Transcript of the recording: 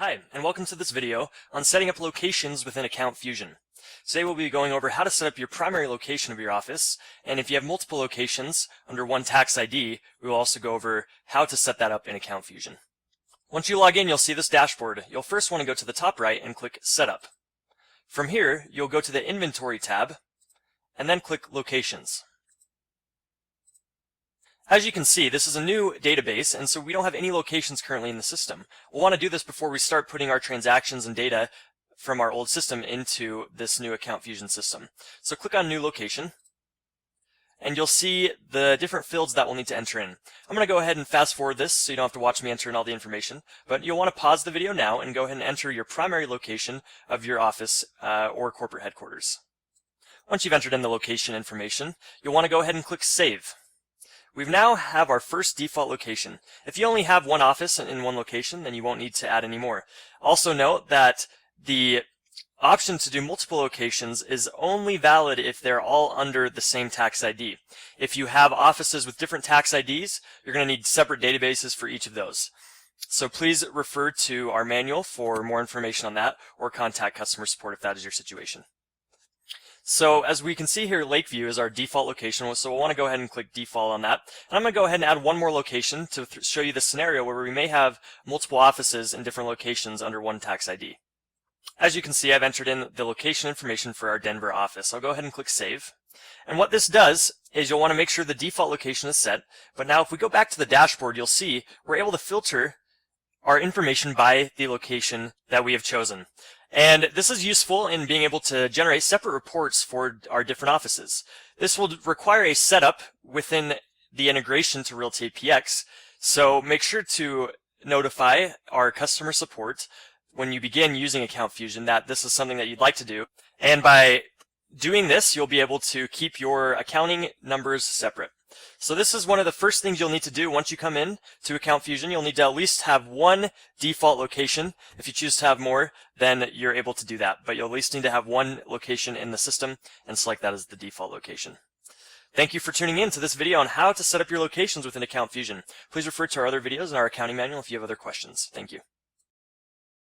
Hi, and welcome to this video on setting up locations within Account Fusion. Today we'll be going over how to set up your primary location of your office, and if you have multiple locations under one tax ID, we will also go over how to set that up in Account Fusion. Once you log in, you'll see this dashboard. You'll first want to go to the top right and click Setup. From here, you'll go to the Inventory tab, and then click Locations. As you can see, this is a new database, and so we don't have any locations currently in the system. We'll want to do this before we start putting our transactions and data from our old system into this new Account Fusion system. So click on New Location, and you'll see the different fields that we'll need to enter in. I'm going to go ahead and fast forward this so you don't have to watch me enter in all the information, but you'll want to pause the video now and go ahead and enter your primary location of your office or corporate headquarters. Once you've entered in the location information, you'll want to go ahead and click Save. We now have our first default location. If you only have one office in one location, then you won't need to add any more. Also note that the option to do multiple locations is only valid if they're all under the same tax ID. If you have offices with different tax IDs, you're going to need separate databases for each of those. So please refer to our manual for more information on that, or contact customer support if that is your situation. So as we can see here, Lakeview is our default location, so we'll want to go ahead and click default on that. And I'm going to go ahead and add one more location to show you the scenario where we may have multiple offices in different locations under one tax ID. As you can see, I've entered in the location information for our Denver office. I'll go ahead and click Save. And what this does is you'll want to make sure the default location is set. But now if we go back to the dashboard, you'll see we're able to filter our information by the location that we have chosen. And this is useful in being able to generate separate reports for our different offices. This will require a setup within the integration to RealtyPX, so make sure to notify our customer support when you begin using Account Fusion that this is something that you'd like to do. And by doing this, you'll be able to keep your accounting numbers separate. So this is one of the first things you'll need to do once you come in to Account Fusion. You'll need to at least have one default location. If you choose to have more, then you're able to do that. But you'll at least need to have one location in the system and select that as the default location. Thank you for tuning in to this video on how to set up your locations within Account Fusion. Please refer to our other videos in our accounting manual if you have other questions. Thank you.